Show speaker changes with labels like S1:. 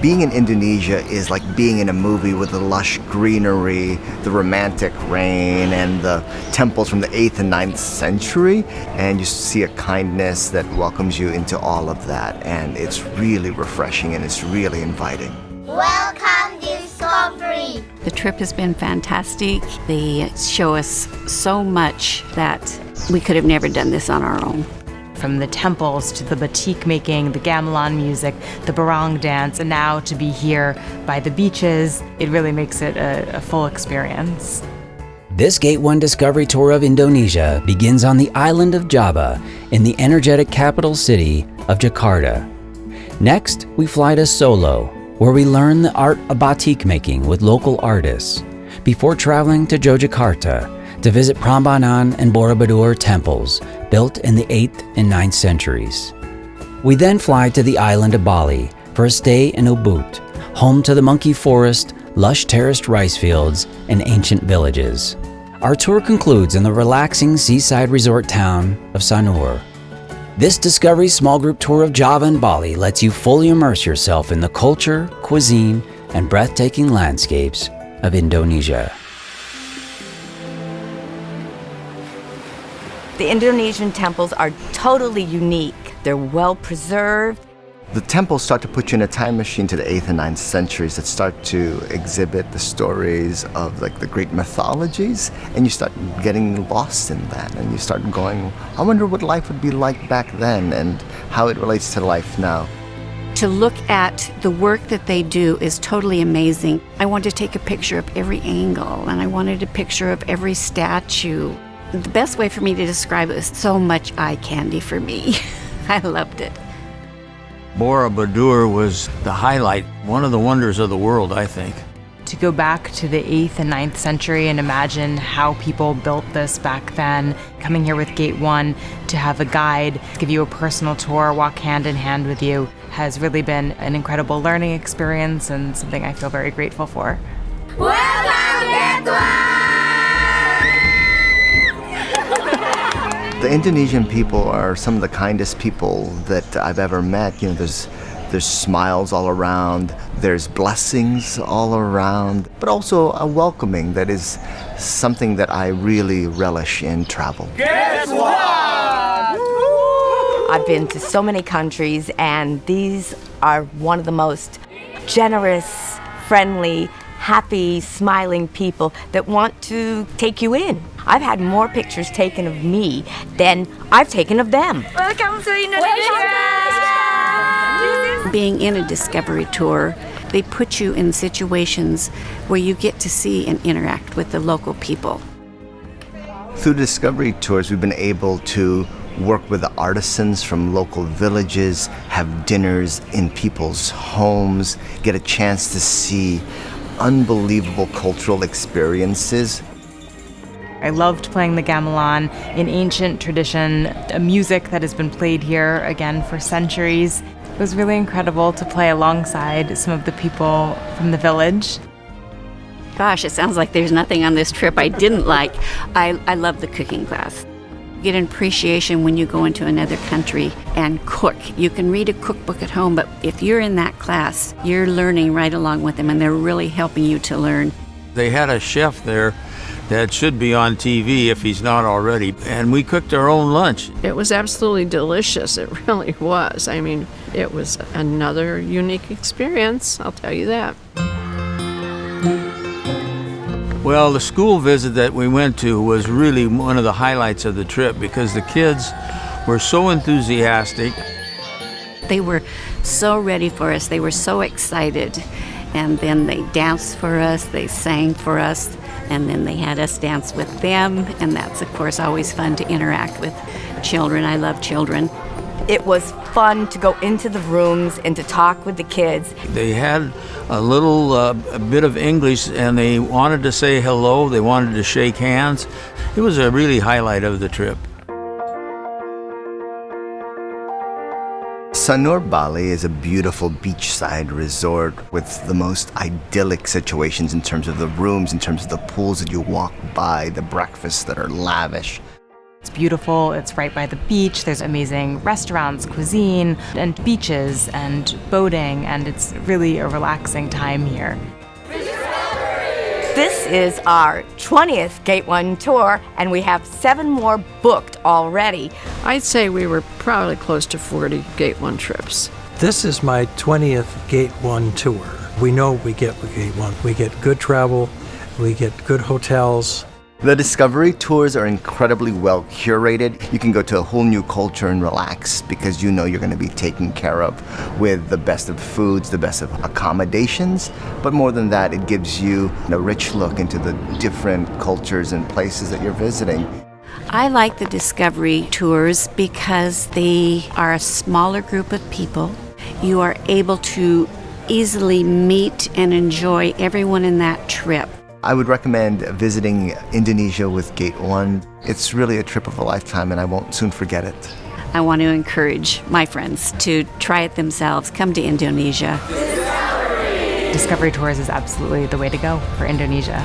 S1: being in Indonesia is like being in a movie with the lush greenery, the romantic rain, and the temples from the 8th and 9th century. And you see a kindness that welcomes you into all of that. And it's really refreshing and it's really inviting.
S2: Welcome Discovery!
S3: The trip has been fantastic. They show us so much that we could have never done this on our own.
S4: From the temples to the batik making, the gamelan music, the barong dance, and now to be here by the beaches, it really makes it a full experience.
S5: This Gate1 Discovery Tour of Indonesia begins on the island of Java in the energetic capital city of Jakarta. Next, we fly to Solo, where we learn the art of batik making with local artists, before traveling to Yogyakarta to visit Prambanan and Borobudur temples built in the 8th and 9th centuries. We then fly to the island of Bali for a stay in Ubud, home to the monkey forest, lush terraced rice fields, and ancient villages. Our tour concludes in the relaxing seaside resort town of Sanur. This Discovery small group tour of Java and Bali lets you fully immerse yourself in the culture, cuisine, and breathtaking landscapes of Indonesia.
S6: The Indonesian temples are totally unique. They're well preserved.
S1: The temples start to put you in a time machine to the 8th and 9th centuries that start to exhibit the stories of like the great mythologies, and you start getting lost in that, and you start going, I wonder what life would be like back then and how it relates to life now.
S3: To look at the work that they do is totally amazing. I wanted to take a picture of every angle, and I wanted a picture of every statue. The best way for me to describe it is so much eye candy for me. I loved it.
S7: Borobudur was the highlight, one of the wonders of the world, I think.
S4: To go back to the 8th and 9th century and imagine how people built this back then, coming here with Gate1 to have a guide, give you a personal tour, walk hand in hand with you, has really been an incredible learning experience and something I feel very grateful for.
S2: Welcome Gate1!
S1: The Indonesian people are some of the kindest people that I've ever met. You know, there's smiles all around, there's blessings all around, but also a welcoming that is something that I really relish in travel.
S2: Guess what?
S6: I've been to so many countries, and these are one of the most generous, friendly, happy, smiling people that want to take you in. I've had more pictures taken of me than I've taken of them. Welcome to Indonesia!
S3: Being in a discovery tour, they put you in situations where you get to see and interact with the local people.
S1: Through discovery tours, we've been able to work with the artisans from local villages, have dinners in people's homes, get a chance to see unbelievable cultural experiences.
S4: I loved playing the gamelan, an ancient tradition, a music that has been played here again for centuries. It was really incredible to play alongside some of the people from the village.
S3: Gosh, it sounds like there's nothing on this trip I didn't like. I love the cooking class. You get an appreciation when you go into another country and cook. You can read a cookbook at home, but if you're in that class, you're learning right along with them, and they're really helping you to learn.
S7: They had a chef there that should be on TV if he's not already, and we cooked our own lunch.
S8: It was absolutely delicious. It really was. I mean, it was another unique experience, I'll tell you that.
S7: Well, the school visit that we went to was really one of the highlights of the trip because the kids were so enthusiastic.
S3: They were so ready for us. They were so excited. And then they danced for us, they sang for us, and then they had us dance with them. And that's, of course, always fun to interact with children. I love children.
S6: It was fun to go into the rooms and to talk with the kids.
S7: They had a little a bit of English, and they wanted to say hello, they wanted to shake hands. It was a really highlight of the trip.
S1: Sanur, Bali is a beautiful beachside resort with the most idyllic situations in terms of the rooms, in terms of the pools that you walk by, the breakfasts that are lavish.
S4: It's beautiful. It's right by the beach. There's amazing restaurants, cuisine, and beaches and boating, and it's really a relaxing time here.
S6: This is our 20th Gate 1 tour, and we have 7 more booked already.
S8: I'd say we were probably close to 40 Gate 1 trips.
S9: This is my 20th Gate 1 tour. We know we get with Gate 1. We get good travel, we get good hotels.
S1: The Discovery tours are incredibly well curated. You can go to a whole new culture and relax because you know you're going to be taken care of with the best of foods, the best of accommodations. But more than that, it gives you a rich look into the different cultures and places that you're visiting.
S3: I like the Discovery tours because they are a smaller group of people. You are able to easily meet and enjoy everyone in that trip.
S1: I would recommend visiting Indonesia with Gate 1. It's really a trip of a lifetime, and I won't soon forget it.
S3: I want to encourage my friends to try it themselves. Come to Indonesia.
S4: Discovery Tours is absolutely the way to go for Indonesia.